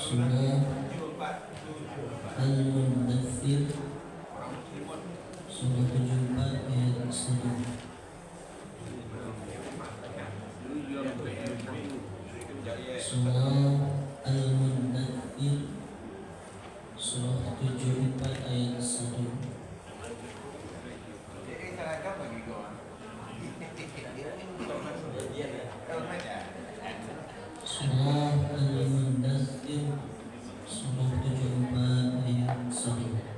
Surah Al-Mudaththir Surah 74 ayat 1. Surah Al-Mudaththir Surah 74 ayat 1. Surah Al-Mudaththir Surah 74 ayat 1.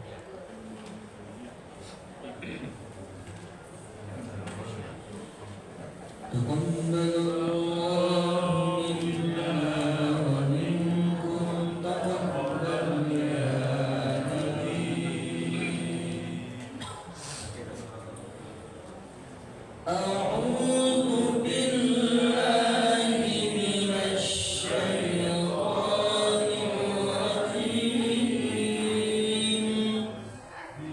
Taqabbalallahu minna wa minkum taqabbal ya A'udzu billahi minasy syaithanir rajim.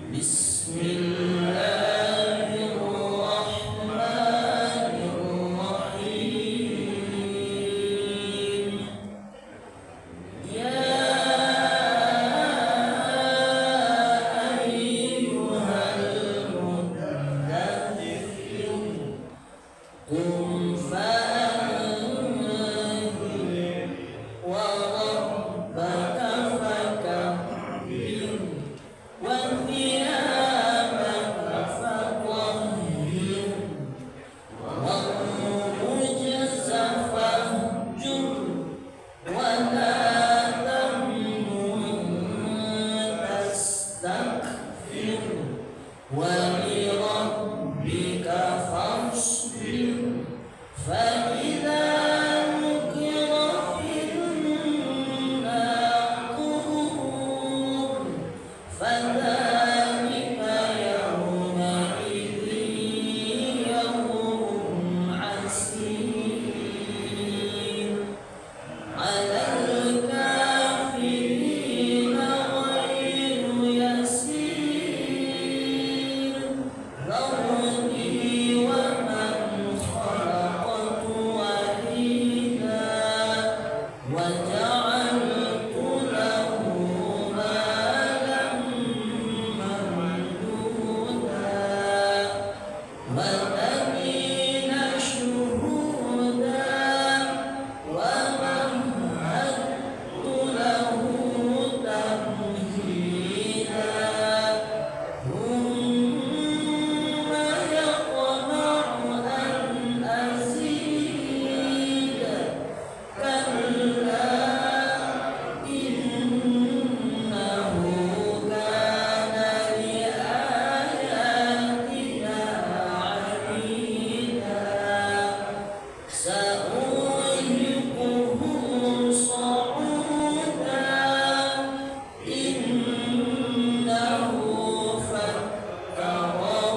Bismillahirrahmanirrahim. Ya ayyuhal muddaththir qum fa'anzir wa rabbaka fakabbir wa thiyabaka fatahhir wa rujza fahjur wa la tamnun tastakthir wa li rabbika fasbir فإذا نقر في الناقور فذلك يومئذ يوم عسير على الكافرين غير يسير ذرني ومن خلقت وحيدا وجعلت له مالا ممدودا وبنين شهودا ومهدت له تمهيدا ثم يطمع أن أزيد كلا إنه كان لآياتنا عنيدا سأرهقه صعودا إنه فكر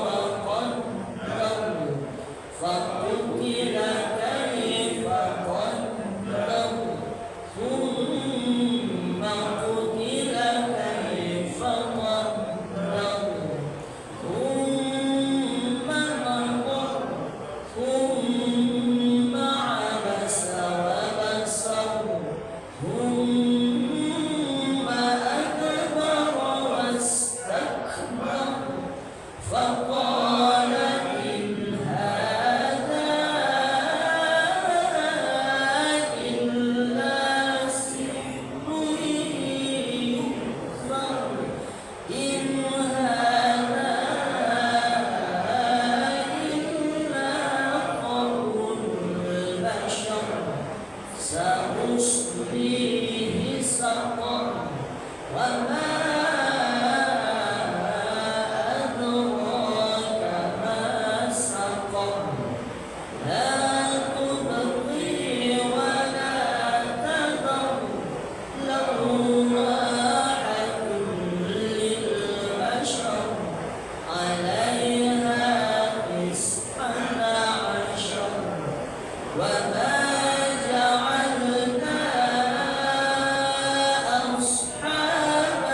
وقدر فقتل كيف قدر ثم قتل كيف قدر ثم نظر ثم عبس وبصر ثم أدبر واستكبر فقال إن هذا إلا سحر يؤثر إن هذا إلا قول البشر سأصليه سقر وما أدراك ما سقر لا تبقي ولا تذر لواحة للبشر عليها 19 وما جعلنا أصحاب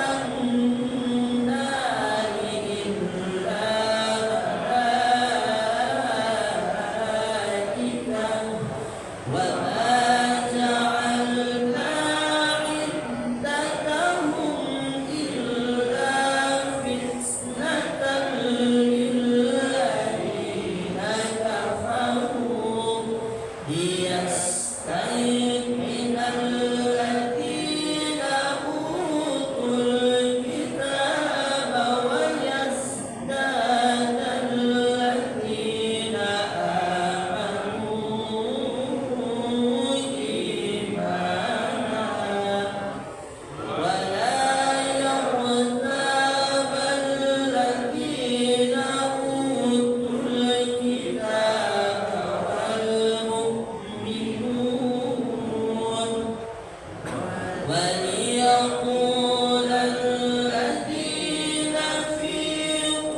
وليقول الذين في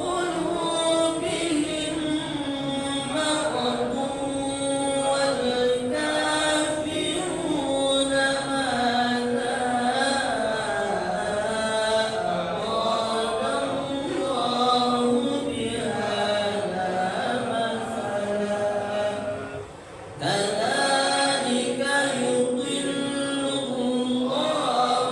قلوبهم مرض والكافرون ماذا أراد الله بهذا مثلا كذلك يضل الله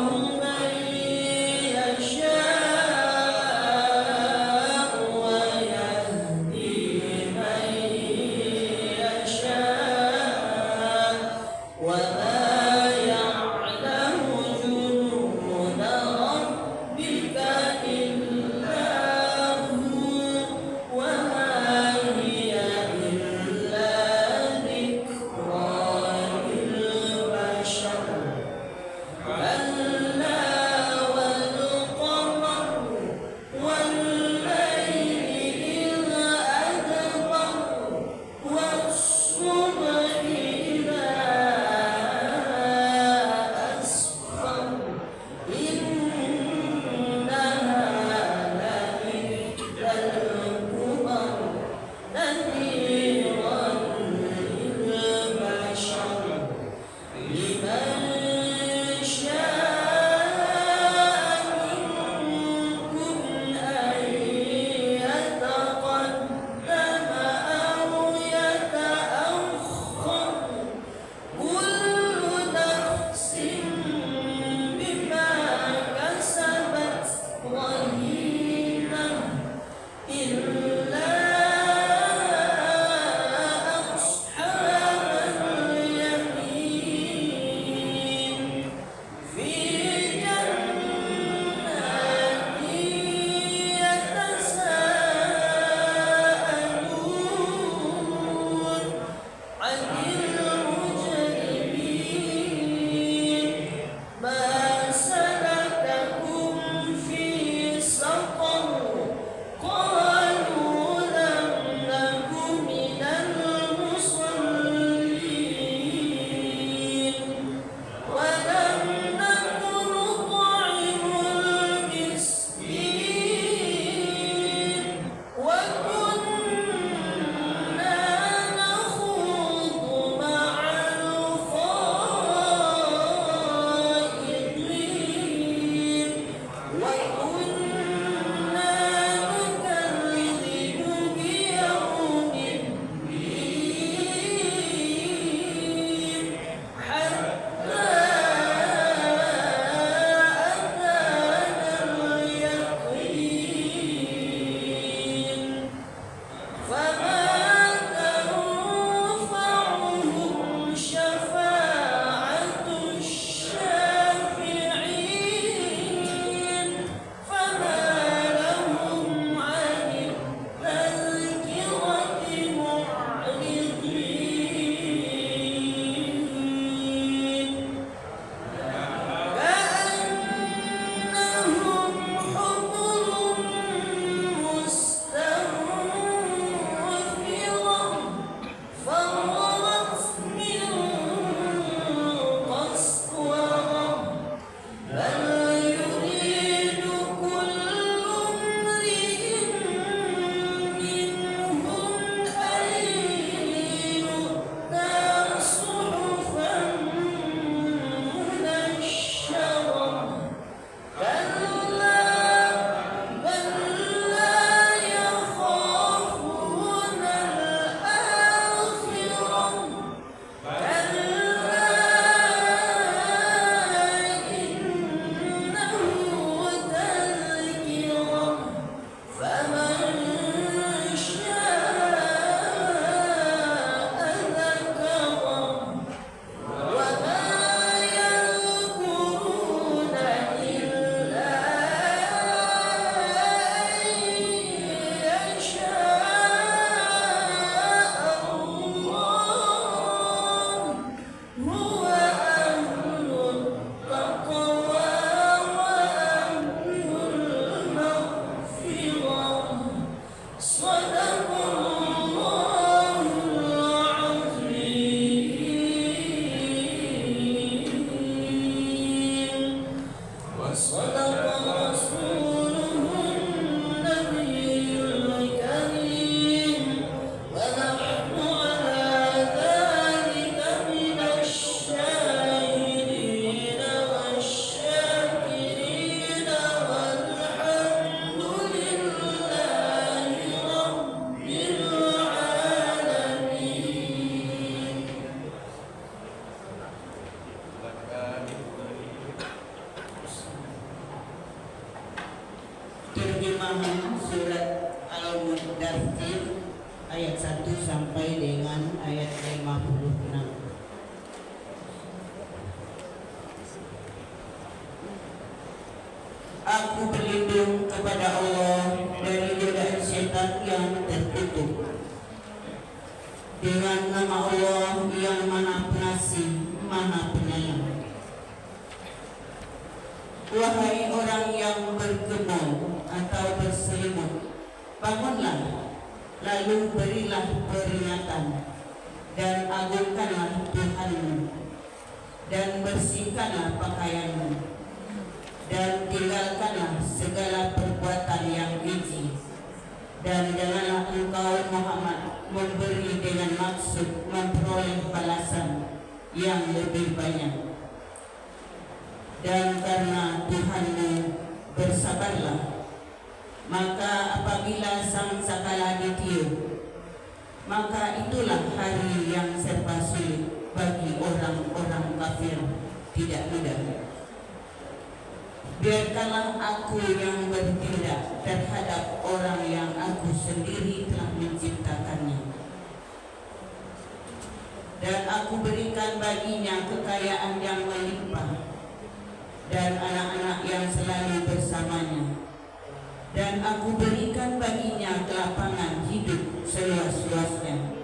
Terjemahan surat Al-Muddathir ayat 1 sampai dengan ayat 56. Aku berlindung kepada Allah dari godaan syaitan yang terkutuk. Dengan nama Allah yang Maha Pengasih, Maha Penyayang. Wahai orang yang bergumul atau berselimut, bangunlah, lalu berilah peringatan, dan agungkanlah Tuhanmu, dan bersihkanlah pakaianmu, dan tinggalkanlah segala perbuatan yang keji, dan janganlah engkau Muhammad memberi dengan maksud memperoleh balasan yang lebih banyak. Dan karena Tuhanmu, bersabarlah. Maka apabila sang sakala ditiup, maka itulah hari yang serba sulit bagi orang-orang kafir, tidak mudah. Biarkanlah aku yang bertindak terhadap orang yang aku sendiri telah menciptakannya, dan aku berikan baginya kekayaan yang melimpah, dan anak-anak yang selalu bersamanya, dan aku berikan baginya kelapangan hidup seluas-luasnya.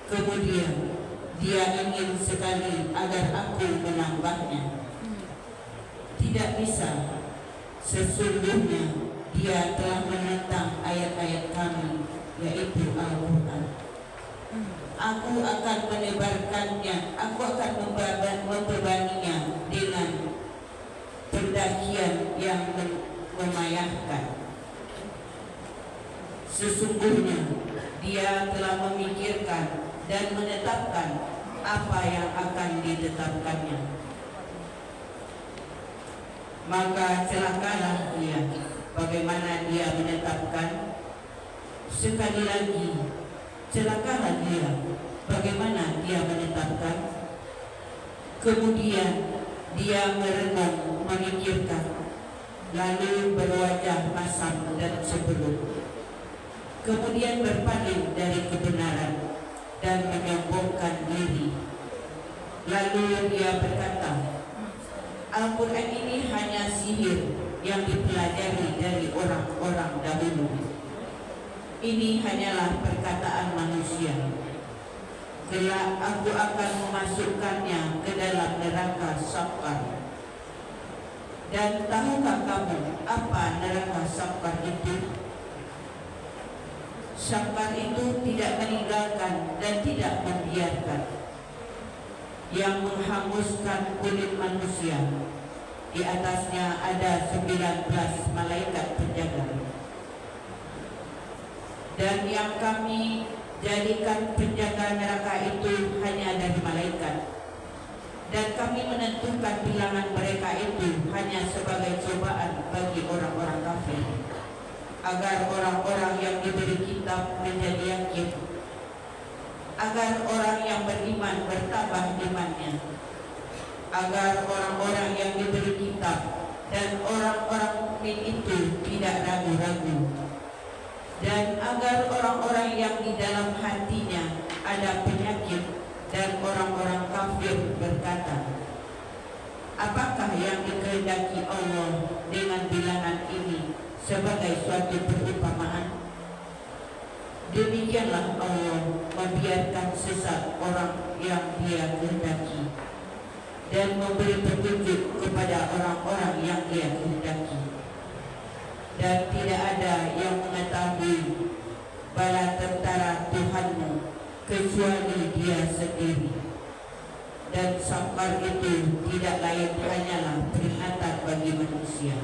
Kemudian dia ingin sekali agar aku menambahnya. Tidak bisa. Sesungguhnya dia telah menentang ayat-ayat kami, yaitu Al-Quran. Aku akan menebarkannya, aku akan membebaninya dengan pendakian yang memayahkan. Sesungguhnya dia telah memikirkan dan menetapkan apa yang akan ditetapkannya. Maka celakalah dia, bagaimana dia menetapkan. Sekali lagi, celakalah dia, bagaimana dia menetapkan. Kemudian dia merenung, memikirkan, lalu berwajah masam dan cemberut. Kemudian berpaling dari kebenaran dan menyombongkan diri. Lalu dia berkata, Al-Quran ini hanya sihir yang dipelajari dari orang-orang dahulu. Ini hanyalah perkataan manusia. Kelak aku akan memasukkannya ke dalam neraka Saqar. Dan tahukah kamu apa neraka Saqar itu? Saqar itu tidak meninggalkan dan tidak membiarkan, yang menghanguskan kulit manusia. Di atasnya ada 19 malaikat penjaga. Dan yang kami jadikan penjaga neraka itu hanya dari malaikat. Dan kami menentukan bilangan mereka itu hanya sebagai cobaan bagi orang-orang kafir, agar orang-orang yang diberi kitab menjadi yakin, agar orang yang beriman bertambah imannya, agar orang-orang yang diberi kitab dan orang-orang mukmin itu tidak ragu-ragu, dan agar orang-orang yang di dalam hatinya ada penyakit dan orang-orang kafir berkata, apakah yang dikehendaki Allah dengan bilangan ini sebagai suatu perumpamaan? Demikianlah Allah membiarkan sesat orang yang Dia kehendaki dan memberi petunjuk kepada orang-orang yang Dia kehendaki. Dan tidak ada yang mengetahui bala tentara Tuhanmu kecuali Dia sendiri. Dan Saqar itu tidak lain hanyalah peringatan bagi manusia.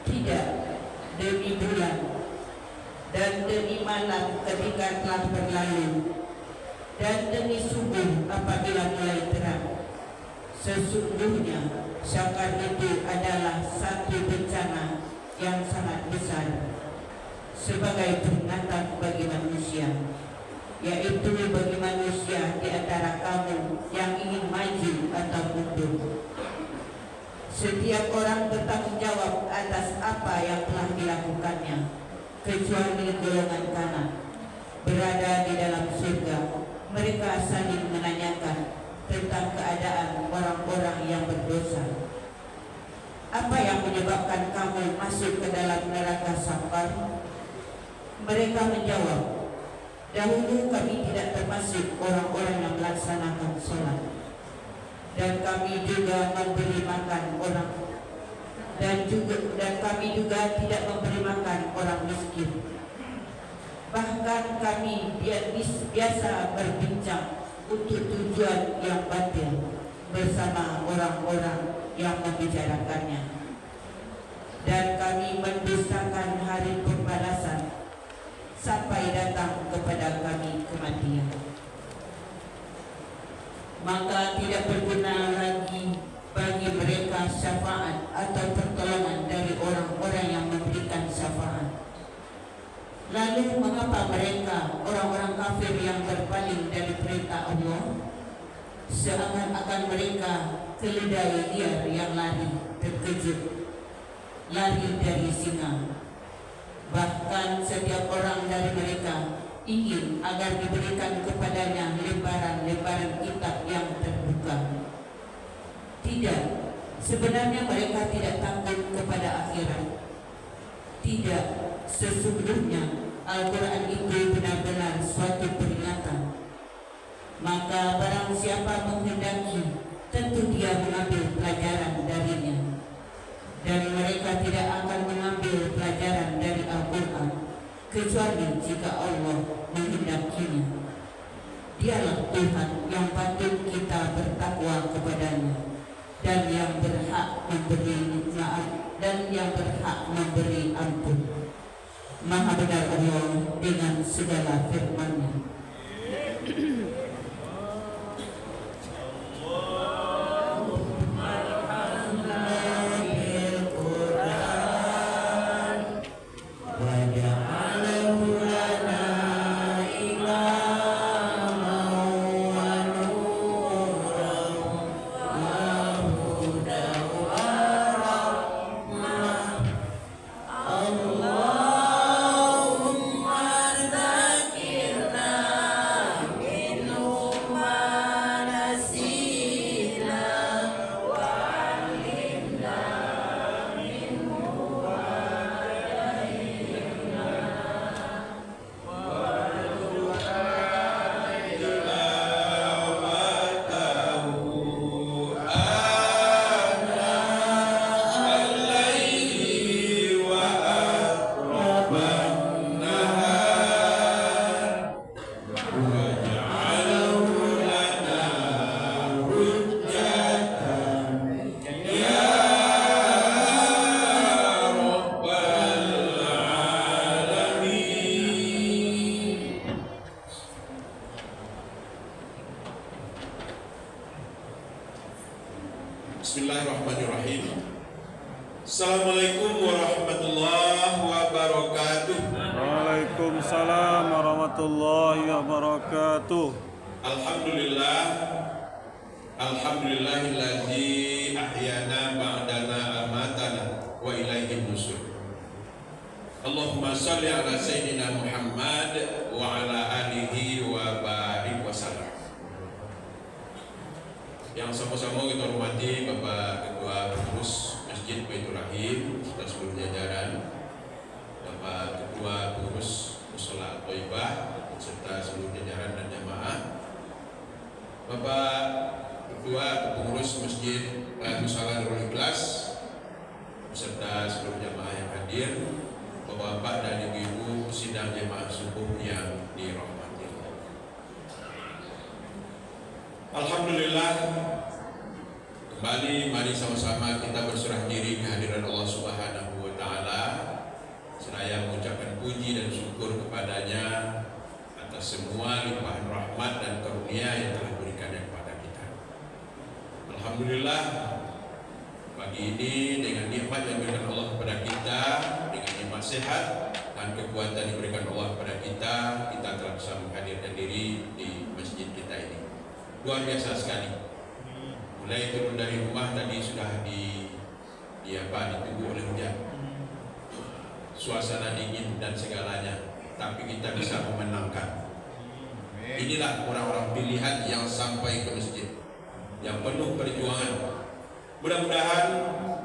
Tidak demi bulan dan demi malam ketika telah berlalu, dan demi subuh apabila mulai terang. Sesungguhnya Saqar itu adalah satu bencana yang sangat besar sebagai peringatan bagi manusia, yaitu bagi manusia di antara kamu yang ingin maju atau mundur. Setiap orang bertanggung jawab atas apa yang telah dilakukannya, kecuali golongan kanan berada di dalam surga. Mereka saling menanyakan tentang keadaan orang-orang yang berdosa. Apa yang menyebabkan kamu masuk ke dalam neraka Saqar? Mereka menjawab, dahulu kami tidak termasuk orang-orang yang melaksanakan sholat, dan kami juga memberi makan orang dan kami juga tidak memberi makan orang miskin. Bahkan kami biasa berbincang untuk tujuan yang batil bersama orang-orang yang membicarakannya, dan kami mendustakan hari pembalasan sampai datang kepada kami kematian. Maka tidak berguna lagi bagi mereka syafaat atau pertolongan dari orang-orang yang memberikan syafaat. Lalu mengapa mereka, orang-orang kafir yang berpaling dari perintah Allah, seakan-akan mereka keledai liar yang lari terkejut, lari dari singa. Bahkan setiap orang dari mereka ingin agar diberikan kepadanya lembaran-lembaran kitab yang terbuka. Tidak, sebenarnya mereka tidak takut kepada akhirat. Tidak, sesungguhnya Al-Quran itu benar-benar suatu peringatan. Maka barang siapa menghendaki, tentu dia mengambil pelajaran darinya. Dan mereka tidak akan mengambil pelajaran dari Al-Quran kecuali jika Allah menghendakinya. Dialah Tuhan yang patut kita bertakwa kepadanya, dan yang berhak memberi maaf dan yang berhak memberi ampun. Maha benar Allah dengan segala firman-Nya. Bismillahirrahmanirrahim. Assalamualaikum warahmatullahi wabarakatuh. Waalaikumsalam warahmatullahi wabarakatuh. Alhamdulillah, alhamdulillahilladzi ahyana ba'dana amatana wa ilaihin nusur. Allahumma shalli ala sayyidina Muhammad wa ala alihi wa barik wa sallam. Yang sama-sama kita hormati Bapak Ketua Pengurus Masjid Baitur Rahim serta seluruh jajaran, Bapak Ketua Pengurus Mushola Thayyibah serta seluruh jajaran dan jamaah, Bapak Ketua Pengurus Masjid Mushola Nurul Ikhlas beserta seluruh jamaah yang hadir, Bapak-bapak dan ibu-ibu sidang jamaah subuh yang dirahmati. Alhamdulillah, kembali mari sama-sama kita berserah diri kehadiran Allah Subhanahu wa taala, seraya mengucapkan puji dan syukur kepadanya atas semua limpahan rahmat dan karunia yang telah diberikannya kepada kita. Alhamdulillah, pagi ini dengan nikmat yang diberikan Allah kepada kita, dengan nikmat sehat dan kekuatan yang diberikan Allah kepada kita telah bisa menghadirkan diri di masjid kita ini. Luar biasa sekali. Mulai turun dari rumah tadi sudah ditunggu oleh hujan. suasana dingin dan segalanya, tapi kita bisa memenangkan. Inilah orang-orang pilihan yang sampai ke masjid, yang penuh perjuangan. Mudah-mudahan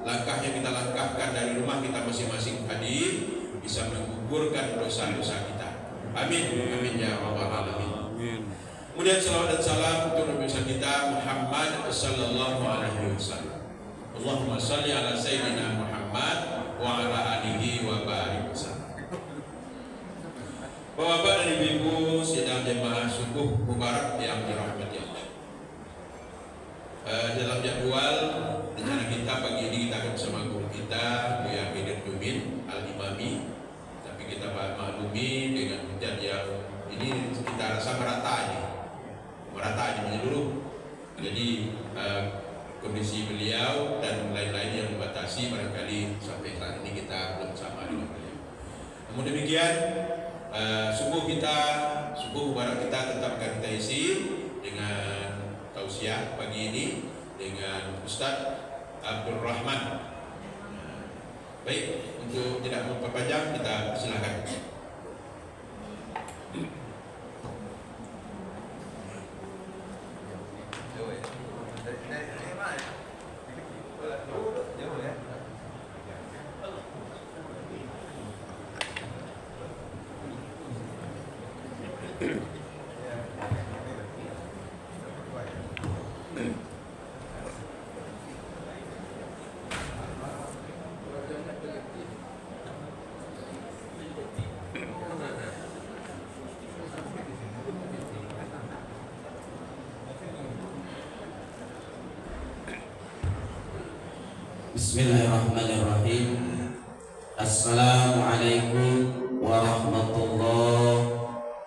langkah yang kita langkahkan dari rumah kita masing-masing hadir bisa menggugurkan dosa-dosa kita. Amin, amin ya rabbal alamin. Kemudian salawat dan salam untuk Nabi kita Muhammad sallallahu alaihi wasallam. Allahumma salli ala sayyidina Muhammad wa ala alihi wa barik wasallam. Bapak dan Ibu sidang jemaah subuh mubarak yang dirahmati Allah. Dalam jadwal rencana kita pagi ini kita akan bersama guru kita Buya Khidir Tumin Al-Imami, tapi kita maklumi dengan hujan yang ini kita rasa merata menyeluruh. Jadi kondisi beliau dan lain-lain yang membatasi barangkali sampai saat ini kita belum sama dengan beliau. Namun demikian subuh mubarak kita tetap akan kita isi dengan tausiah pagi ini dengan Ustaz Abdul Rahman. Baik, untuk tidak memperpanjang kita silakan. Bismillahirrahmanirrahim. Assalamualaikum warahmatullahi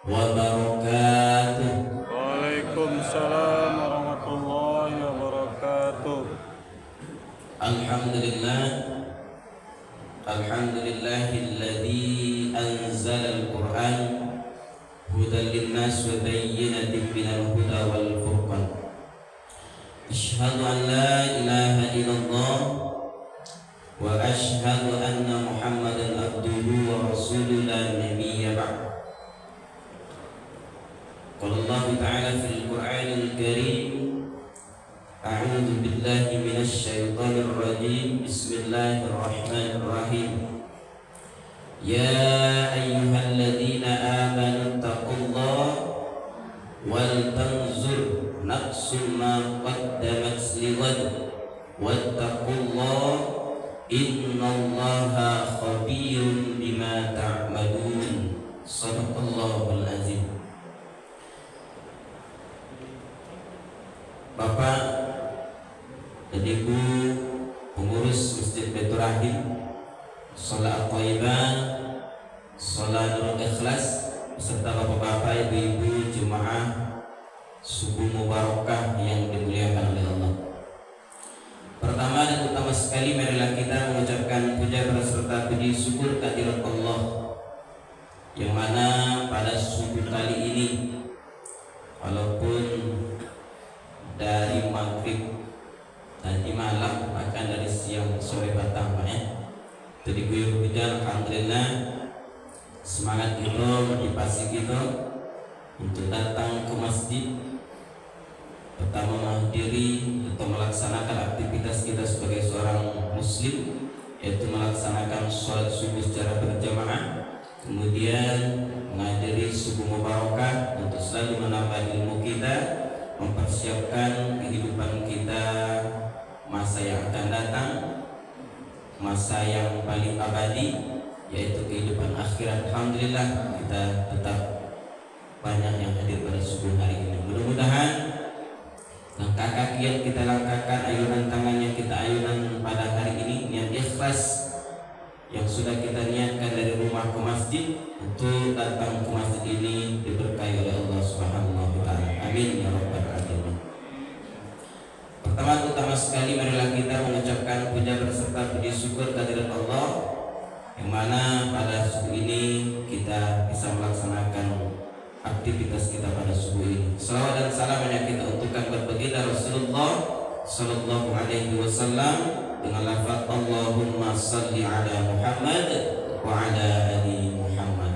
wabarakatuh. Waalaikumsalam warahmatullahi wabarakatuh. Alhamdulillahilladzi anzalal Qur'an hudan linnas wa bayyinatin minal huda wal furqan. Asyhadu an la ilaha illallah wa asyhadu anna Muhammadan abduhu wa rasuluhu la nabiyya ba'd. Qala Allah ta'ala fil Qur'anil Karim, a'udzu billahi minasy syaithanir rajim. Bismillahirrahmanirrahim. Ya ayyuhalladzina amanu taqullaha wal tanzur nafsum ma qaddamat lighad wattaqullaha innallaha khabirun bima ta'malun. Shadaqallahul azim. Bapak dan Ibu pengurus Masjid Baitur Rahim, Shalah Thayyibah, Shalah Nurul Ikhlas, beserta bapak-bapak, ibu-ibu jemaah subuh mubarakah yang dimuliakan oleh Allah. Pertama dan utama sekali, marilah kita mengucapkan puja serta puji syukur kehadirat Allah, yang mana pada subuh kali ini, walaupun dari maghrib tadi malam, bahkan dari siang sore batang itu diguyur hujan, alhamdulillah semangat kita, motivasi kita untuk datang ke masjid. Pertama menghadiri atau melaksanakan aktivitas kita sebagai seorang muslim, yaitu melaksanakan sholat subuh secara berjamaah, kemudian menghadiri subuh mubarakah untuk selalu menambah ilmu kita, mempersiapkan kehidupan kita masa yang akan datang, masa yang paling abadi, yaitu kehidupan akhirat. Alhamdulillah kita tetap banyak yang hadir pada subuh hari ini. Mudah-mudahan langkah kaki yang kita langkahkan, ayunan tangan yang kita ayunan pada hari ini, niat ikhlas yang sudah kita niatkan dari rumah ke masjid untuk datang ke masjid ini diberkahi oleh Allah Subhanahu wa taala. Amin ya rabbal alamin. Pertama sekali, marilah kita mengucapkan puja berserta puji syukur kehadirat Allah, yang mana pada subuh ini kita bisa melaksanakan aktivitas kita pada subuh ini. Salawat dan salam hanya kita untukkan berbagi dari Rasulullah Sallallahu Alaihi Wasallam dengan lafaz Allahumma salli ala Muhammad wa ala ali Muhammad.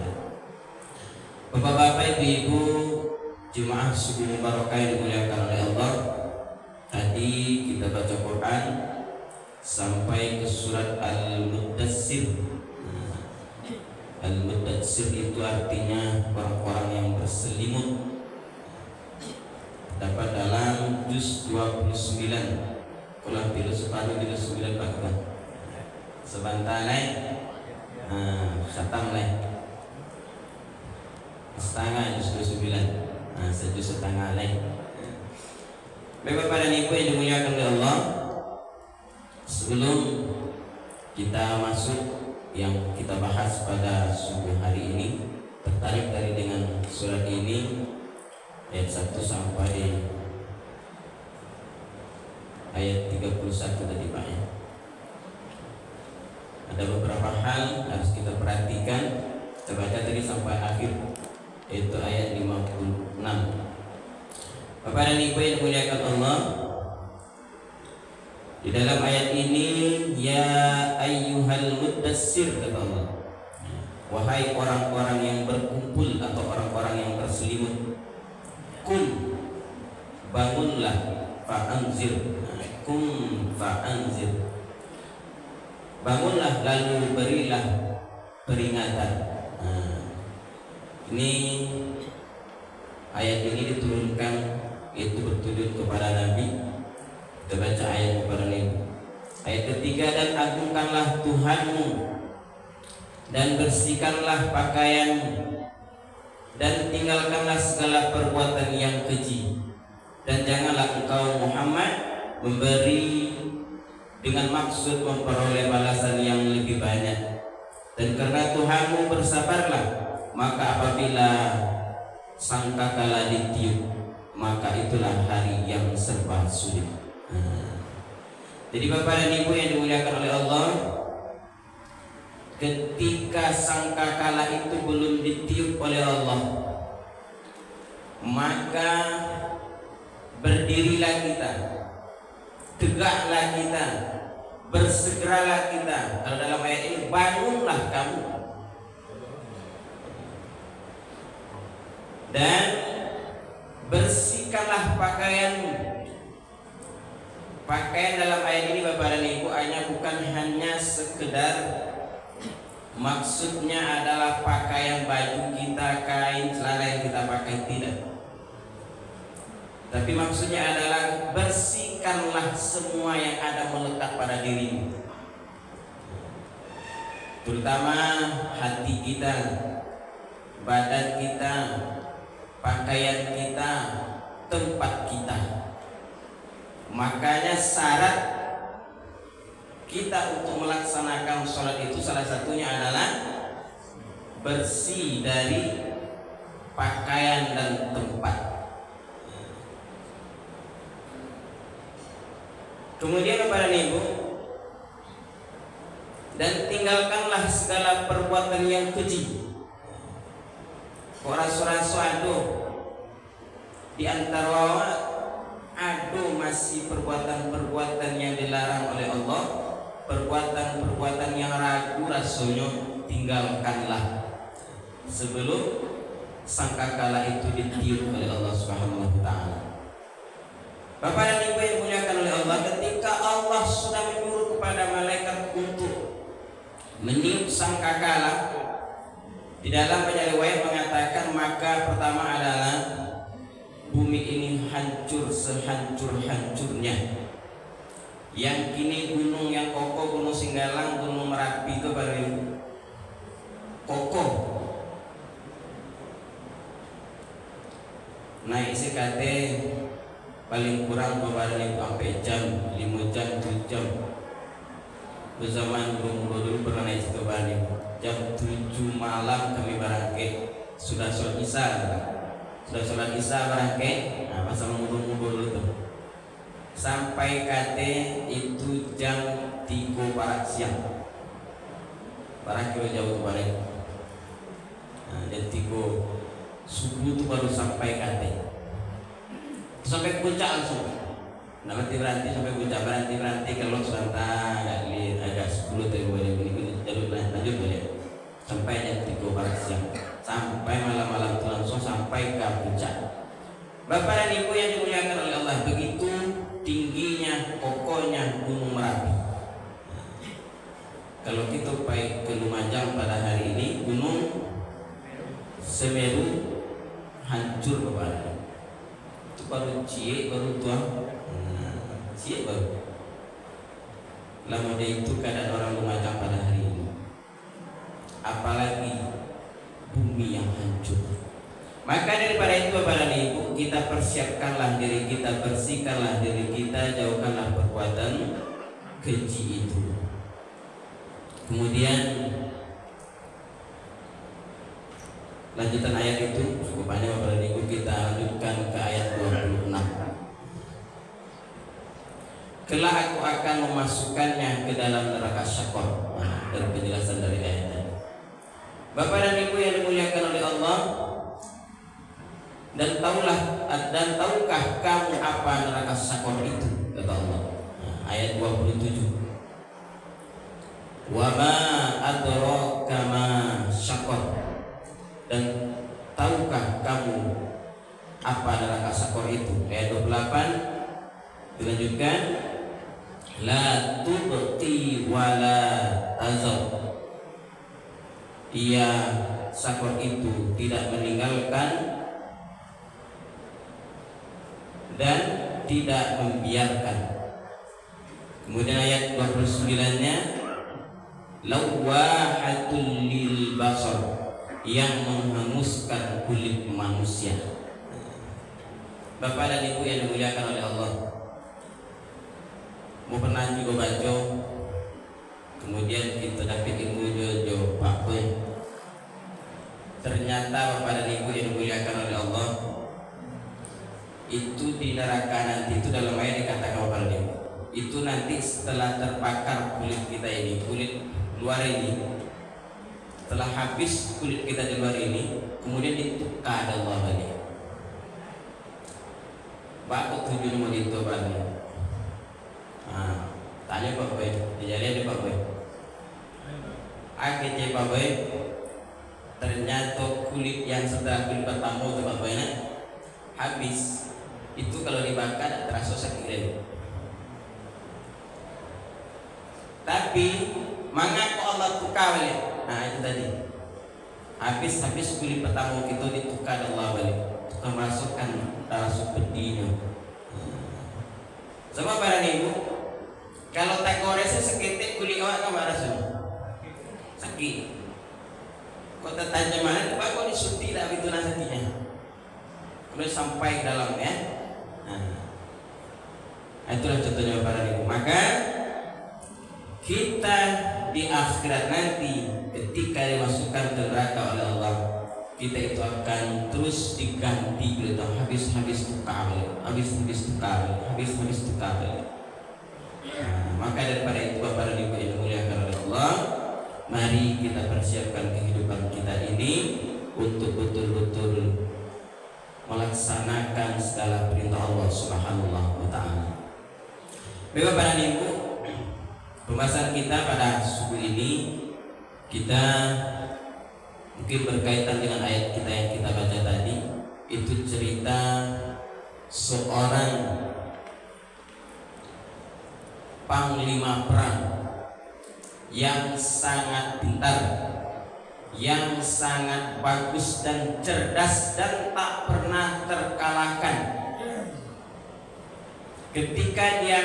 Bapak-bapak, ibu-ibu, jemaah subuh mubarakah yang dimuliakan oleh Allah. Tadi kita baca Quran sampai ke surat Al-Muddatsir. Al-Muddatsir itu artinya orang-orang yang berselimut. Dapat dalam juz 29. Kalau pilih separuh pilih 9 bahkan. Sebentar lain. Khatam lain. Setengah juz 29. Sejuz setengah lain. Bapak dan Ibu yang dimuliakan oleh Allah, sebelum kita masuk yang kita bahas pada subuh hari ini, tertarik dari dengan surat ini ayat 1 sampai ayat 31 tadi Pak ya. Ada beberapa hal harus kita perhatikan. Kita baca tadi sampai akhir, yaitu ayat 56. Bapak dan Ibu yang dimuliakan Allah, di dalam ayat ini, ya ayyuhal muddatsir, kata Allah, wahai orang-orang yang berkumpul atau orang-orang yang berselimut, kum, bangunlah, fa'anzir, kum fa'anzir, bangunlah lalu berilah peringatan. Ini ayat ini diturunkan, itu bertujuan kepada Nabi. Kita baca ayat kepada Nabi. Ayat ketiga, dan agungkanlah Tuhanmu dan bersihkanlah pakaianmu dan tinggalkanlah segala perbuatan yang keji, dan janganlah engkau Muhammad memberi dengan maksud memperoleh balasan yang lebih banyak. Dan karena Tuhanmu bersabarlah, maka apabila sangkakala ditiup, maka itulah hari yang serba sulit. Jadi Bapak dan Ibu yang dimuliakan oleh Allah, ketika sangkakala itu belum ditiup oleh Allah, maka berdirilah kita, tegaklah kita, bersegeralah kita. Kalau dalam ayat ini, bangunlah kamu dan bersihkanlah pakaianmu. Pakaian dalam ayat ini Bapak dan Ibu bukan hanya sekedar, maksudnya adalah pakaian baju kita, kain, celana yang kita pakai, tidak. Tapi maksudnya adalah bersihkanlah semua yang ada melekat pada dirimu, terutama hati kita, badan kita, pakaian kita, tempat kita. Makanya syarat kita untuk melaksanakan sholat itu salah satunya adalah bersih dari pakaian dan tempat. Kemudian kepada Ibu, dan tinggalkanlah segala perbuatan yang keji. Rasul-rasul aduh, di antara aduh masih perbuatan-perbuatan yang dilarang oleh Allah, perbuatan-perbuatan yang ragu rasanya tinggalkanlah sebelum sangkakala itu ditiup oleh Allah Subhanahu wa taala. Bapak dan Ibu yang dimuliakan oleh Allah, ketika Allah sudah menyuruh kepada malaikat untuk meniup sangkakala, di dalam banyak riwayat mengatakan, maka pertama adalah bumi ini hancur sehancur-hancurnya. Yang kini gunung yang kokoh, Gunung Singgalang, Gunung Merapi itu baru kokoh. Naik CKT paling kurang beberapa sampai jam 5 jam 7 jam. Zaman dulu pernah naik situ Bali, jam 7 malam kami barangke sudah sholat isya. Sudah sholat isya barangke, masa mengudung-udung dulu tuh. Sampai KT itu jam 3 barat siang. Barang kilo jauh balik. Jam 3 subuh itu baru sampai KT. Sampai puncak langsung. Nanti berhenti sampai puncak, berhenti kalau sebentar agak 10 tadi boleh ini jalur lanjut boleh. sampai ke puncak. Bapak dan Ibu yang dimuliakan oleh Allah, begitu tingginya, kokohnya Gunung Merapi. Kalau kita baik ke Lumajang pada hari ini, Gunung Semeru hancur Bapak. Itu baru cie, baru tua, cie baru. Lama dia itu keadaan orang Lumajang pada hari ini. Apalagi bumi yang hancur. Maka daripada itu Bapak dan Ibu, kita persiapkanlah diri kita, bersihkanlah diri kita, jauhkanlah perbuatan keji itu. Kemudian lanjutan ayat itu cukup banyak Bapak dan Ibu, kita lanjutkan ke ayat 26. Kelak aku akan memasukkannya ke dalam neraka syakor. Dari penjelasan dari ayat tadi. Bapak dan Ibu yang dimuliakan oleh Allah, dan tahukah kamu apa neraka syakor itu, kata Allah. Ayat 27. Wa ma adraka ma syakor. Dan tahukah kamu apa neraka syakor itu? Ayat 28 dilanjutkan, la tubqi wa la tazar. Ia syakor itu tidak meninggalkan dan tidak membiarkan. Kemudian ayat 29-nya, lawahatul lil basar, yang menghanguskan kulit manusia. Bapak dan Ibu yang dimuliakan oleh Allah, mau pernah juga baca, kemudian kita dapat ilmu jojo Pak Boy. Ternyata Bapak dan Ibu yang dimuliakan oleh Allah, itu di neraka nanti, itu dalam ayat dikatakan Bapak dan Ibu, itu nanti setelah terbakar kulit kita ini, kulit luar ini, setelah habis kulit kita di luar ini, kemudian ditukar ada Allah balik. Bapak tujuh nomor itu balik. Tanya Pak Boy, dijadian di Pak Boy. Akhirnya Pak Boy, ternyata kulit yang setelah kulit pertama itu Pak Boy habis. Itu kalau dibakar terasa sakit. Tapi mengapa Allah tukar balik? Itu tadi. Habis kulit pertama kita ditukar Allah balik. Tukar masukkan rasa pedihnya. Sama para Ibu, kalau tak gores seketik kulit awak kan rasa sakit. Kau tertajam mana? Coba kau disuntik tak begitu sakitnya. Kemudian sampai ke dalam ya. Itulah contohnya para Ibu. Maka kita di akhirat nanti ketika dimasukkan ke neraka oleh Allah, kita itu akan terus diganti gitu, habis tukar, habis tukar. Maka daripada itu Bapak dan Ibu yang dimuliakan oleh Allah, mari kita persiapkan kehidupan kita ini untuk betul-betul melaksanakan segala perintah Allah Subhanahu wa taala. Bapak dan Ibu, pembahasan kita pada subuh ini kita mungkin berkaitan dengan ayat kita yang kita baca tadi. Itu cerita seorang panglima perang yang sangat pintar, yang sangat bagus dan cerdas dan tak pernah terkalahkan. Ketika dia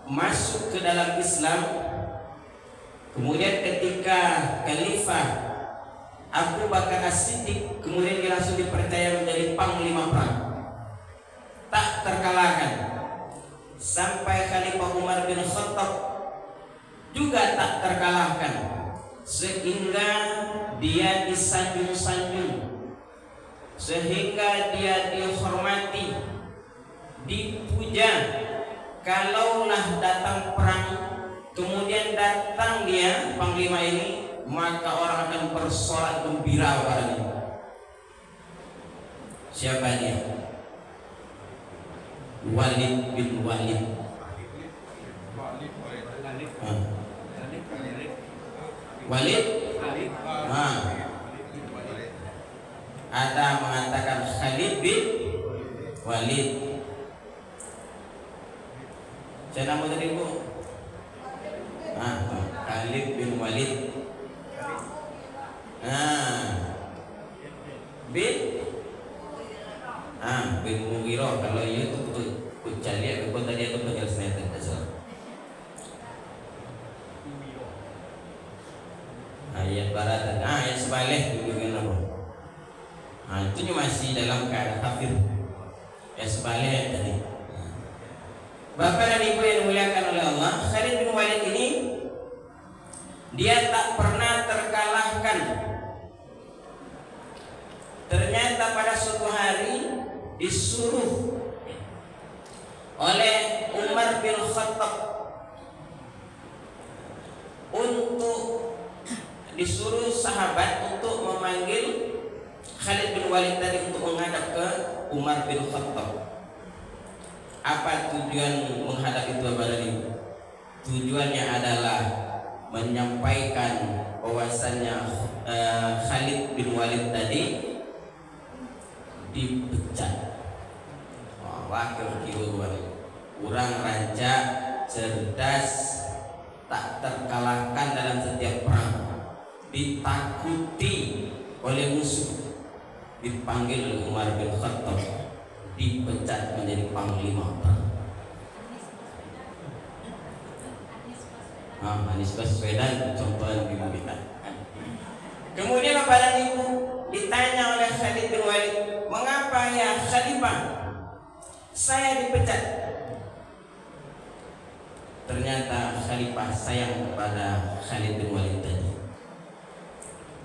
masuk ke dalam Islam, kemudian ketika Khalifah Abu Bakar As-Siddiq, kemudian dia langsung dipercaya menjadi panglima perang, tak terkalahkan. Sampai Khalifah Umar bin Khattab juga tak terkalahkan, sehingga dia disanjung-sanjung, sehingga dia dihormati, dipuja. Kalaulah datang perang, kemudian datang dia panglima ini, maka orang akan bersorak gembira padanya. Siapa dia? Walid bin Walid. Walid. Ada mengatakan bin Walid. Saya nama tadi Bu? Khalid bin Walid. Bin Mughirah. Kalau itu kucali aku tadi aku penjelasan itu. Ayat barat, ayat sebalik juga kan apa? Itu masih dalam keadaan kafir. Ya sebalik tadi. Bapak dan Ibu yang dimuliakan oleh Allah, Khalid bin Walid ini dia tak pernah terkalahkan. Ternyata pada suatu hari disuruh oleh Umar bin Khattab untuk disuruh sahabat untuk memanggil Khalid bin Walid tadi untuk menghadap ke Umar bin Khattab. Apa tujuan menghadap itu kepada ini? Tujuannya adalah menyampaikan bahwasannya Khalid bin Walid tadi dipecat. Wakil orang rancak, cerdas, tak terkalahkan dalam setiap perang, ditakuti oleh musuh, dipanggil oleh Umar bin Khattab, dipecat menjadi panglima perang. Anies Baswedan contoh yang kita. Kemudian Bapak dan Ibu ditanya oleh Khalid bin Walid, mengapa ya Khalifah saya dipecat? Ternyata Khalifah sayang kepada Khalid bin Walid tadi.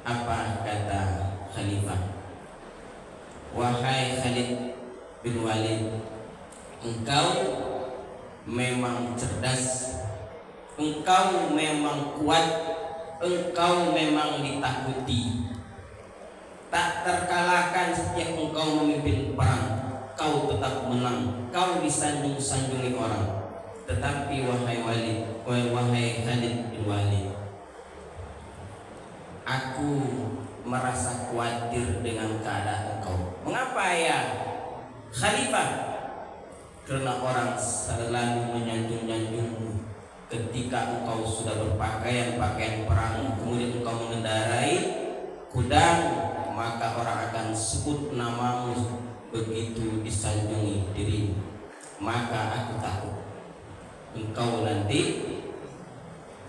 Apa kata Khalifah? Wahai Khalid bin Walid, engkau memang cerdas, engkau memang kuat, engkau memang ditakuti, tak terkalahkan setiap engkau memimpin perang. Kau tetap menang, kau disanjung-sanjungi orang. Tetapi wahai Khalid bin Walid, aku merasa khawatir dengan keadaan engkau. Mengapa ya Khalifah? Karena orang selalu menyanjung-nyanjungmu ketika engkau sudah berpakaian pakaian perang, kemudian engkau mengendarai kuda, maka orang akan sebut namamu begitu disanjungi dirimu. Maka aku takut engkau nanti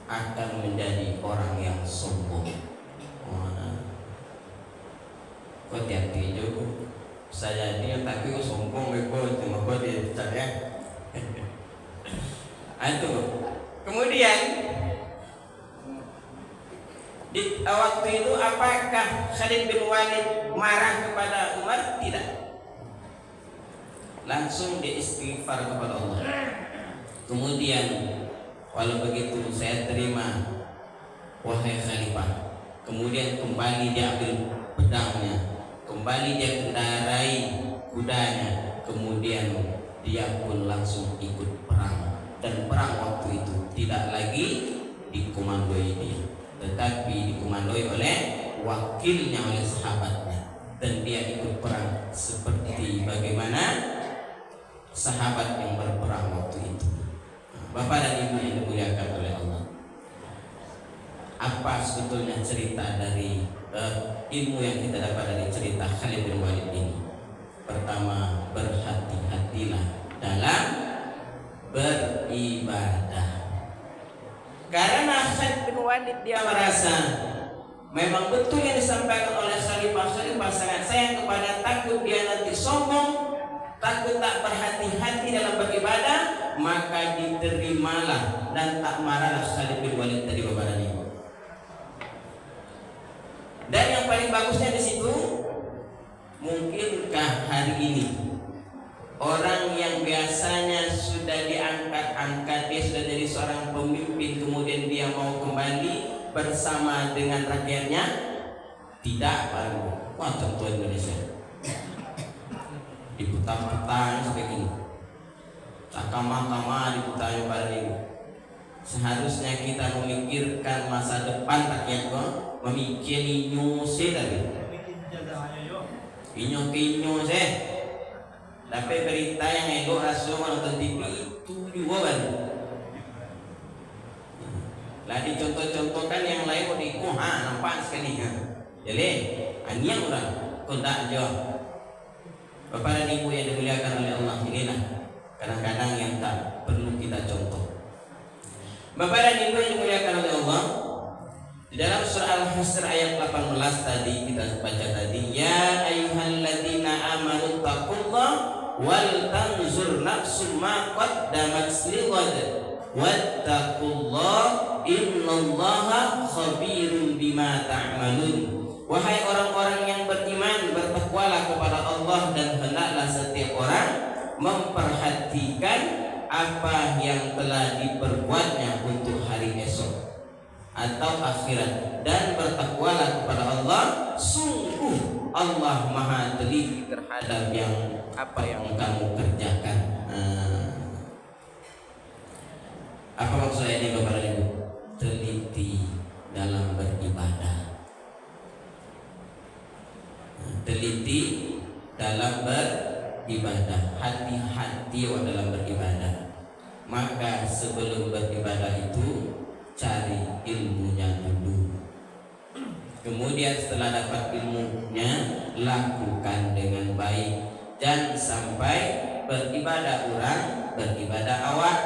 akan menjadi orang yang sombong. Kau hati-hati juga. Saya dia tapi sombong kau cuma kau dia percaya. Itu. Kemudian di waktu itu apakah Khalid bin Walid marah kepada Umar? Tidak. Langsung dia istighfar kepada Allah. Kemudian walau begitu saya terima wahai Khalifah. Kemudian kembali dia ambil pedangnya, kembali dia kendarai kudanya, kemudian dia pun langsung ikut perang. Dan perang waktu itu tidak lagi dikomandoi dia, tetapi dikomandoi oleh wakilnya, oleh sahabatnya. Dan dia ikut perang seperti bagaimana sahabat yang berperang waktu itu. Bapak dan Ibu yang dimuliakan oleh Allah, apa sebetulnya cerita dari ilmu yang kita dapat dari cerita Khalid bin Walid ini? Pertama, berhati-hatilah dalam beribadah. Karena Khalid bin Walid dia merasa memang betul yang disampaikan oleh Khalifah sangat sayang kepada, takut dia nanti sombong, takut tak berhati-hati dalam beribadah, maka diterimalah dan tak marahlah Khalid bin Walid tadi Bapak dan Ibu. Dan yang paling bagusnya di situ, mungkinkah hari ini orang yang biasanya sudah diangkat-angkat, dia sudah jadi seorang pemimpin, kemudian dia mau kembali bersama dengan rakyatnya? Tidak, Pak. Wah, contoh Indonesia diputar-putar seperti ini, kamar-kamar diputar pada ini. Seharusnya kita memikirkan masa depan rakyat kok, memikir inyo se tadi. Inyo se. Tapi berita yang ego rasul nonton TV itu juga kan. Lah dicontoh-contohkan yang lain mau diku nampak sekali ha. Jadi anyang orang kondak aja. Bapak dan Ibu yang dimuliakan oleh Allah, inilah kadang-kadang yang tak perlu kita contoh. Bapak dan Ibu yang dimuliakan oleh Allah, di dalam surah Al-Hasr ayat 18 tadi kita baca tadi, ya ayyuhalladzina amanu taqullah wal tanzur nafsum ma qaddamat lighad wattaqullah innallaha khabirun bima ta'malun. Wahai orang-orang yang beriman, bertakwalah kepada Allah dan hendaklah setiap orang memperhatikan apa yang telah diperbuatnya untuk hari esok atau akhirat, dan bertakwalah kepada Allah, sungguh Allah Maha teliti terhadap apa yang kamu kerjakan. Apa maksudnya ini Bapak dan Ibu? Teliti dalam beribadah. Teliti dalam beribadah, hati-hati dalam beribadah. Maka sebelum beribadah itu cari ilmunya dulu. Kemudian setelah dapat ilmunya, lakukan dengan baik. Jangan sampai beribadah orang, beribadah awak.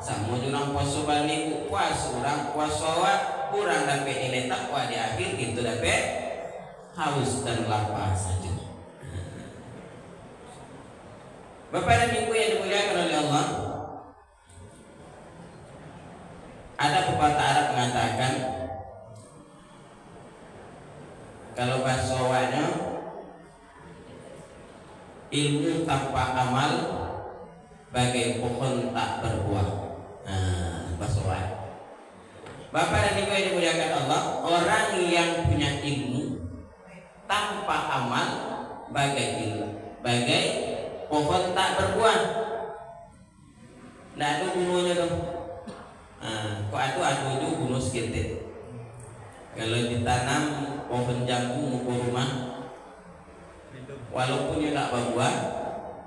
Sama orang puasa balik, puasa orang, puasa awak. Orang dapat nilai takwa di akhir itu dapat haus dan lapar saja. Bapak dan Ibu yang dimuliakan oleh Allah, ada pepatah Arab mengatakan kalau bahasa awalnya ilmu tanpa amal bagai pohon tak berbuah. Bahasa awal. Bapak dan Ibu yang dimuliakan Allah, orang yang punya ilmu tanpa amal bagai pohon tak berbuah. Nah itu gunungnya dong. Kok adu itu gunung sekitar. Kalau ditanam pohon jambu muka rumah, walaupun dia tak berbuah,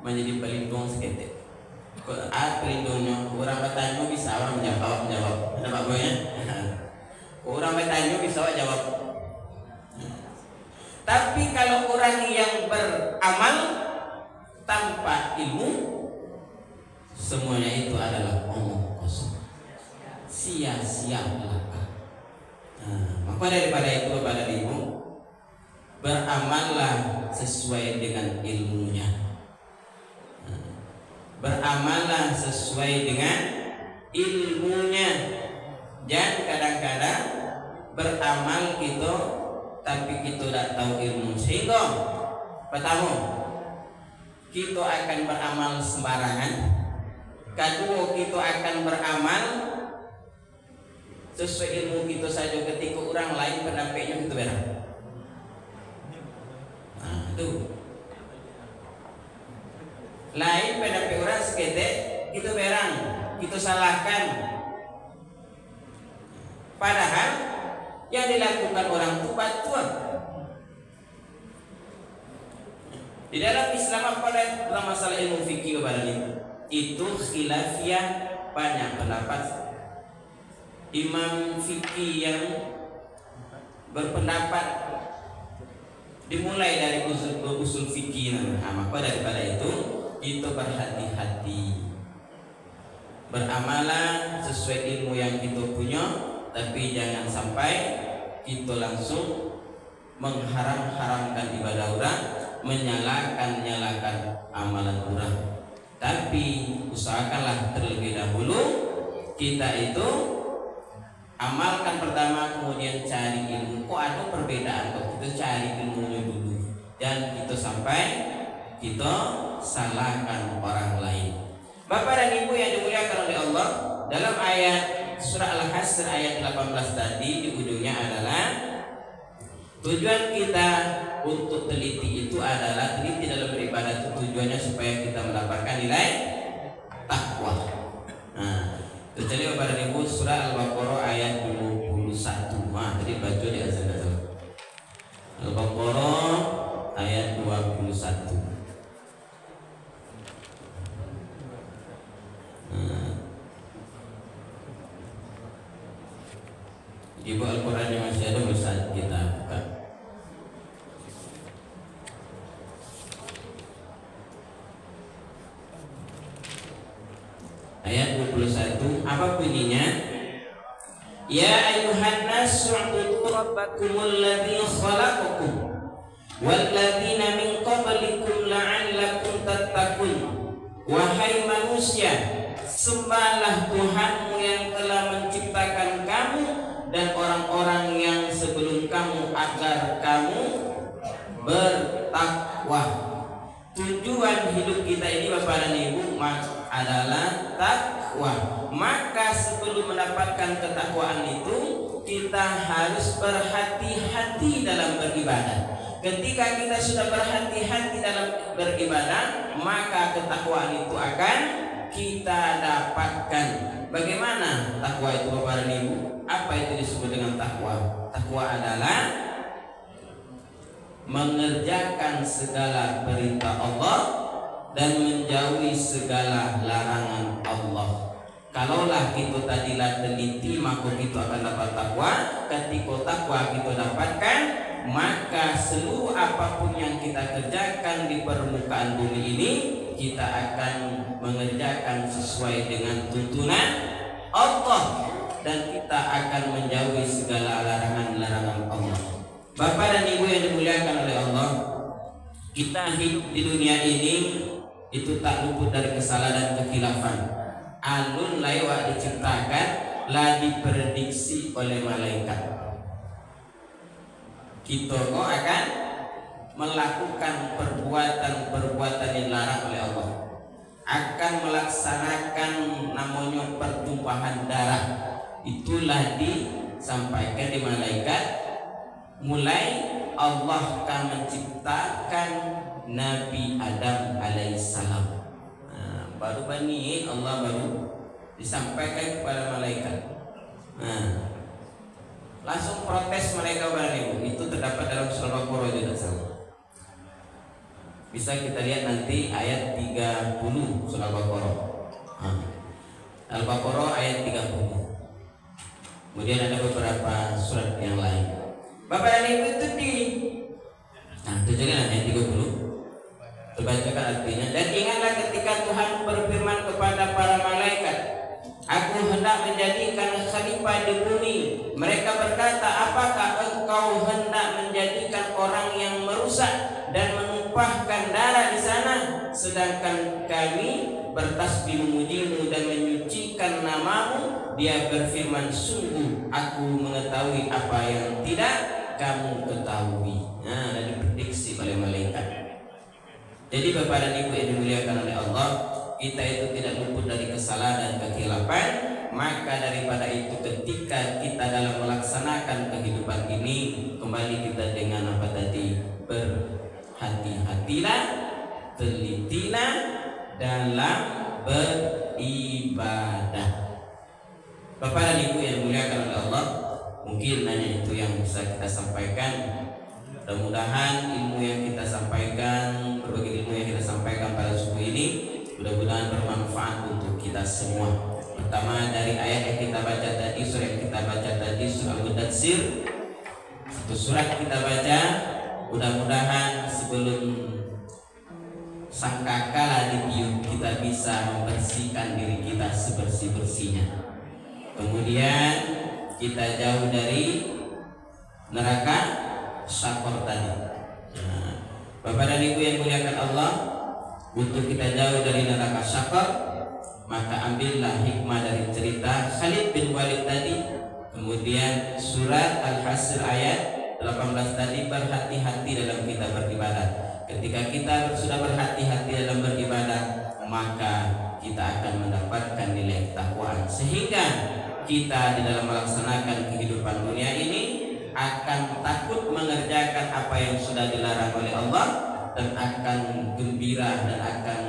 menjadi pelindung sekitar. Pelindungnya orang bertanya bisa orang menjawab. Ada pak boynya? Orang bertanya bisa jawab. Tapi kalau orang yang beramal tanpa ilmu, semuanya itu adalah omong kosong, sia-sia belaka. Maka daripada itu Bapak dan Ibu, beramallah sesuai dengan ilmunya. Beramallah sesuai dengan ilmunya. Jangan kadang-kadang beramal kita tapi kita tidak tahu ilmu, sehingga pertama kita akan beramal sembarangan, kedua kita akan beramal sesuai ilmu kita saja, ketika orang lain pendampingnya kita berang. Itu lain pendamping orang seketek kita berang, kita salahkan, padahal yang dilakukan orang itu batuan. Di dalam Islam apa dalam masalah ilmu fikih itu khilafiyah, banyak pendapat. Imam fikih yang berpendapat dimulai dari usul fikih. Maka daripada itu kita berhati-hati, beramalah sesuai ilmu yang kita punya, tapi jangan sampai kita langsung mengharam-haramkan ibadah orang, menyalakan amalan orang. Tapi usahakanlah terlebih dahulu kita itu amalkan pertama, kemudian cari ilmu. Kok ada perbedaan, kok kita cari ilmunya dulu, dan kita sampai kita salahkan orang lain. Bapak dan Ibu yang dimuliakan oleh Allah, dalam ayat surah Al-Hasr ayat 18 tadi di ujungnya adalah tujuan kita untuk teliti itu adalah teliti dalam beribadah itu tujuannya supaya kita mendapatkan nilai takwa. Itu jadi Bapak dan Ibu surah Al-Baqarah ayat 21. Tadi baca di azan Al-Baqarah ayat 21. Ibu Al-Quran yang masih ada bisa kita buka. Ayat 21, apa bunyinya? Ya ayuhan nasu u'budu rabbakumul ladzi khalaqakum walladzina min qablikum la'allakum tattaqun. Wahai manusia, sembahlah Tuhanmu yang telah menciptakan kamu dan orang-orang yang sebelum kamu agar kamu bertakwa. Tujuan hidup kita ini Bapak dan Ibu adalah takwa. Maka sebelum mendapatkan ketakwaan itu, kita harus berhati-hati dalam beribadah. Ketika kita sudah berhati-hati dalam beribadah, maka ketakwaan itu akan kita dapatkan. Bagaimana takwa itu Bapak dan Ibu? Apa itu disebut dengan takwa? Takwa adalah mengerjakan segala perintah Allah dan menjauhi segala larangan Allah. Kalaulah kita tadilah teliti, maka kita akan dapat takwa. Ketika takwa kita dapatkan, maka seluruh apapun yang kita kerjakan di permukaan bumi ini, kita akan mengerjakan sesuai dengan tuntunan Allah dan kita akan menjauhi segala larangan-larangan Allah. Bapak dan Ibu yang dimuliakan oleh Allah, kita hidup di dunia ini itu tak luput dari kesalahan dan kekhilafan. Alun lewat diciptakan, lah diprediksi oleh malaikat. Kita kok akan melakukan perbuatan-perbuatan yang dilarang oleh Allah, akan melaksanakan namanya pertumpahan darah. Itulah disampaikan di malaikat. Mulai Allah akan menciptakan Nabi Adam alaihissalam. Baru bani Allah baru disampaikan kepada malaikat. Langsung protes mereka kepada Ibu. Itu terdapat dalam surah Al-Baqarah juga sama. Bisa kita lihat nanti ayat 30 surah Al-Baqarah. Al-Baqarah ayat 30. Kemudian ada beberapa surat yang lain. Bapak dan Ibu itu itu jadi ayat 30. Terbacakan artinya. Dan ingatlah ketika Tuhan berfirman kepada para malaikat, Aku hendak menjadikan khalifah di bumi. Mereka berkata, apakah engkau hendak menjadikan orang yang merusak dan menumpahkan darah di sana, sedangkan kami bertasbih memujimu dan menyucikan namamu? Dia berfirman, sungguh aku mengetahui apa yang tidak kamu ketahui. Dan diprediksi oleh malaikat. Jadi Bapak dan Ibu yang dimuliakan oleh Allah, kita itu tidak luput dari kesalahan dan kekhilafan. Maka daripada itu, ketika kita dalam melaksanakan kehidupan ini, kembali kita dengan apa tadi, berhati-hatilah, telitilah dalam beribadah. Bapak dan Ibu yang dimuliakan oleh Allah, mungkin hanya itu yang bisa kita sampaikan. Mudah-mudahan ilmu yang kita sampaikan, berbagai ilmu yang kita sampaikan pada subuh ini, mudah-mudahan bermanfaat untuk kita semua. Pertama dari ayat yang kita baca tadi, surah yang kita baca tadi, surah Al-Mudatsir. Satu surat kita baca, mudah-mudahan sebelum sangkakala ditiup, kita bisa membersihkan diri kita sebersih-bersihnya. Kemudian kita jauh dari neraka syakor tadi. Bapak dan Ibu yang muliakan Allah, untuk kita jauh dari neraka syakor, maka ambillah hikmah dari cerita Khalid bin Walid tadi. Kemudian surat Al-Hasr ayat 18 tadi, berhati-hati dalam kita beribadah. Ketika kita sudah berhati-hati dalam beribadah, maka kita akan mendapatkan nilai ketakwaan, sehingga kita di dalam melaksanakan kehidupan dunia ini akan takut mengerjakan apa yang sudah dilarang oleh Allah, dan akan gembira dan akan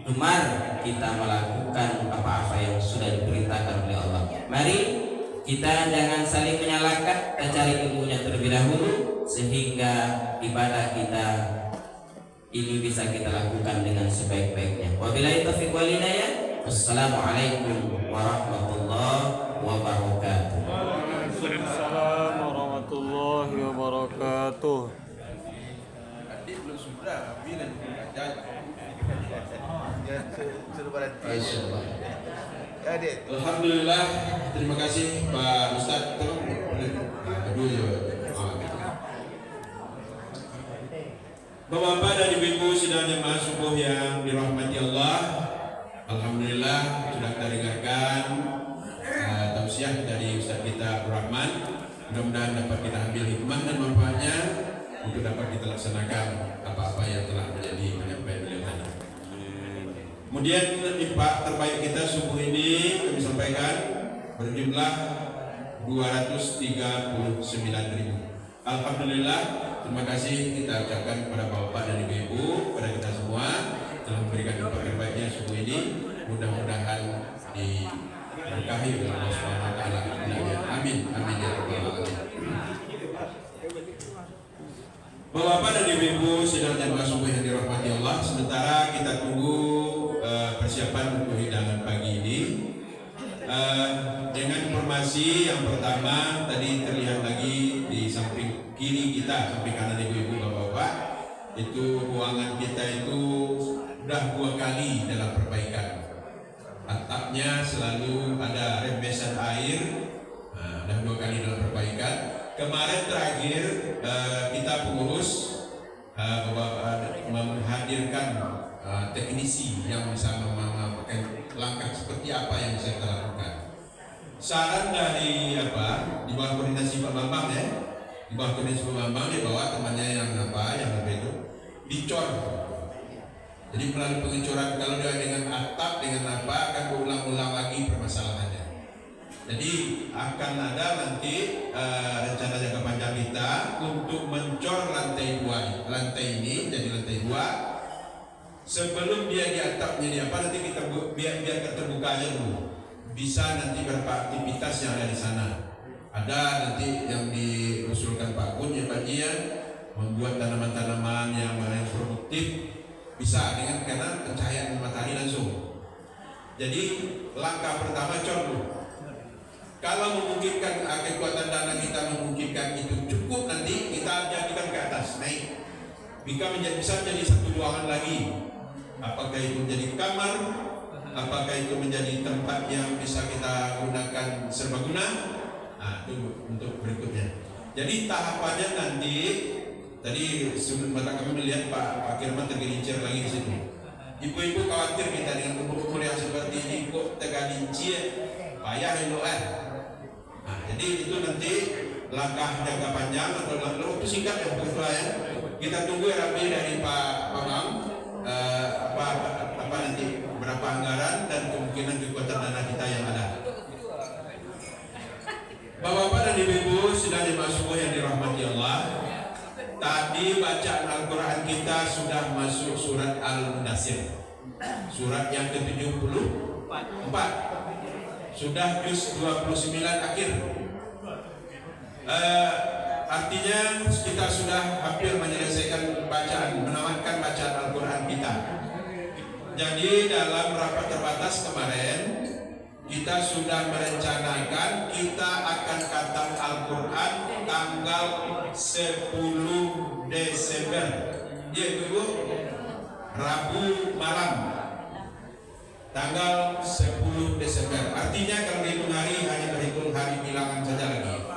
gemar kita melakukan apa-apa yang sudah diperintahkan oleh Allah. Mari kita jangan saling menyalahkan, kita cari ilmunya terlebih dahulu, sehingga ibadah kita ini bisa kita lakukan dengan sebaik-baiknya. Wabillahi taufiq wal hidayah. Wassalamualaikum warahmatullahi wabarakatuh. Waalaikumsalam. sudah bila jadi. Masya Allah. Ya, Dek. Alhamdulillah, terima kasih Pak Ustadz. Aduh ya. Bapak-bapak dan ibu-ibu sidang jemaah subuh yang dirahmati Allah, alhamdulillah sudah kita dengarkan tausiah dari Ustaz kita Rahman. Mudah-mudahan dapat kita ambil hikmah dan manfaatnya untuk dapat kita laksanakan apa-apa yang telah menjadi penyampaian beliau tadi. Kemudian infak terbaik kita subuh ini kami sampaikan berjumlah 239.000. Alhamdulillah, terima kasih kita ucapkan kepada bapak dan ibu-ibu, kepada kita semua telah memberikan infak terbaiknya subuh ini. Mudah-mudahan diberkahi oleh Allah Subhanahu wa taala. Amin. Amin ya rabbal alamin. Bapak-bapak dan ibu-ibu sidang jemaah subuh yang dirahmati Allah, sementara kita tunggu persiapan untuk hidangan pagi ini. Dengan informasi yang pertama tadi terlihat lagi di samping kiri kita, samping kanan ibu-ibu bapak-bapak, itu ruangan kita itu sudah 2 kali dalam perbaikan. Atapnya selalu ada rembesan air, sudah 2 kali dalam perbaikan. Kemarin terakhir kita pengurus menghadirkan teknisi yang bisa memakai langkah seperti apa yang bisa kita lakukan. Saran dari di bawah koordinasi Pak Bambang ya, di bawah koordinasi Pak Bambang dia bawa temannya yang itu dicor. Jadi melalui pengecoran, kalau dia dengan atap dengan akan berulang-ulang lagi permasalahannya. Jadi akan ada nanti rencana jangka panjang kita untuk mencor lantai ini jadi lantai 2. Sebelum dia di atapnya nanti kita biar terbuka aja dulu. Bisa nanti berapa aktivitas yang ada di sana. Ada nanti yang diusulkan Pak Kun yang bagian membuat tanaman-tanaman yang produktif, bisa dengan karena pencahayaan matahari langsung. Jadi langkah pertama cor dulu. Kalau memungkinkan kekuatan dana kita memungkinkan itu cukup, nanti kita jadikan ke atas naik. Bisa menjadi 1 ruangan lagi. Apakah itu menjadi kamar, apakah itu menjadi tempat yang bisa kita gunakan serbaguna. Nah, itu untuk berikutnya. Jadi tahapannya nanti tadi mata kami melihat Pak Kirman tergelincir lagi di situ. Ibu-ibu khawatir kita dengan umur-umur yang seperti ini kok tergelincir, payah elokan. Nah, jadi itu nanti langkah jangka panjang atau waktu singkat ya ya. Kita tunggu rapi dari Pak Bambang nanti berapa anggaran dan kemungkinan kekuatan dana kita yang ada. Bapak-bapak dan ibu-ibu sidang jemaah subuh yang dirahmati Allah, tadi bacaan Al-Quran kita sudah masuk surat Al-Mudaththir, surat yang ke-74, sudah juz 29 akhir. Artinya kita sudah hampir menyelesaikan bacaan, menamatkan bacaan Al-Quran kita. Jadi dalam rapat terbatas kemarin kita sudah merencanakan kita akan khatam Al-Quran tanggal 10 Desember, yaitu Rabu malam, tanggal 10 Desember. Artinya kalau dihitung hari hanya berhitung hari bilangan saja lagi.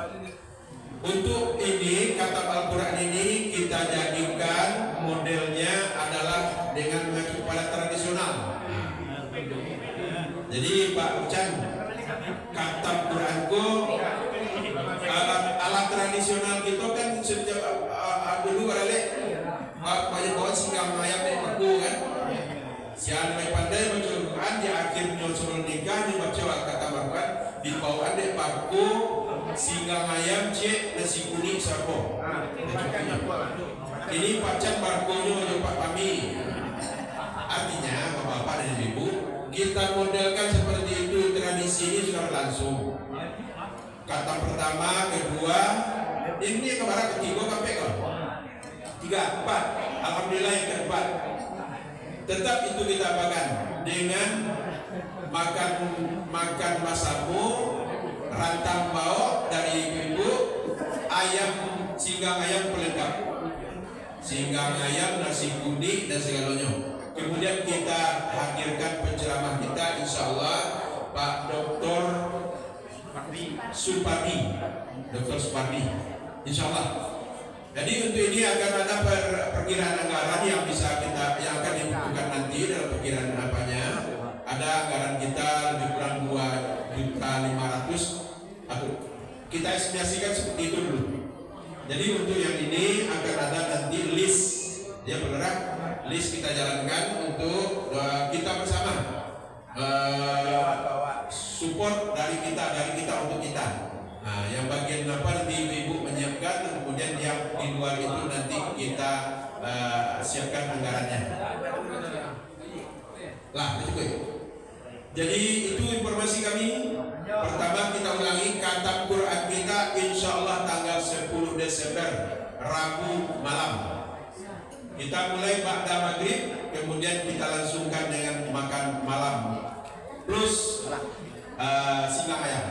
Untuk ini khatam Al-Quran ini kita jadikan modelnya adalah dengan mengacu pada tradisional. Jadi Pak Ucan, khatam Quranku alat tradisional kita kan sejak dulu ada banyak bawa singgah mayat dari paku kan. Siapa yang pandai baca Al-Quran di akhir nyusul nikah dibaca khatam Al-Quran di bawah ada paku singgah ayam cek nasi kuning sapo. Ini pacar barkonya oleh Pak Pami. Artinya bapak-bapak dan ibu, kita modelkan seperti itu. Tradisi ini sudah berlangsung. Kata pertama, kedua, ini kemarin ketiga KPK. 3, 4. Alhamdulillah yang keempat. Tetap itu kita apakan dengan makan masamu, rantang bau dari ibu, ayam singgang ayam pelengkap. singgang ayam, nasi kuning dan segalanya. Kemudian kita hadirkan penceramah kita, insya Allah Pak Dr. Supardi, Dr. Supardi, insya Allah. Jadi untuk ini akan ada perkiraan anggaran yang bisa kita, yang akan dibutuhkan nanti dalam perkiraan apanya. Ada anggaran kita lebih kurang 2.500.000. Kita estimasikan seperti itu dulu. Jadi untuk yang ini akan ada nanti list, ya beneran list kita jalankan untuk kita bersama support dari kita untuk kita. Nah, yang bagian apa nanti ibu menyiapkan, kemudian yang di luar itu nanti kita siapkan anggarannya. Lah, itu. Jadi itu informasi kami. Pertama kita ulangi khatam Quran kita insya Allah tanggal 10 Desember Rabu malam. Kita mulai ba'da maghrib, kemudian kita langsungkan dengan makan malam plus singgang ayam.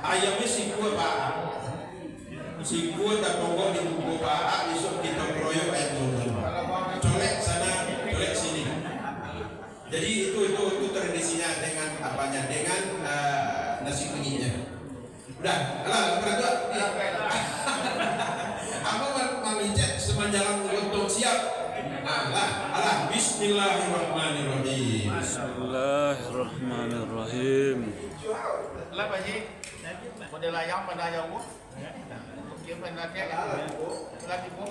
Ayamnya singkua Pak, singkua tak pokok di buku Pak. Besok kita keroyok ayam semua. Colek sana, colek sini. Jadi itu tradisinya dengan apanya, dengan nasi kuningnya. Udah, berdua. Apa mengicet semanjalan untuk siap? Allah, Bismillahirrahmanirrahim. Bismillahirrahmanirrahim. Lah Pak Haji, model ayam pada ayam bu, mungkin pada kayak lagi bu.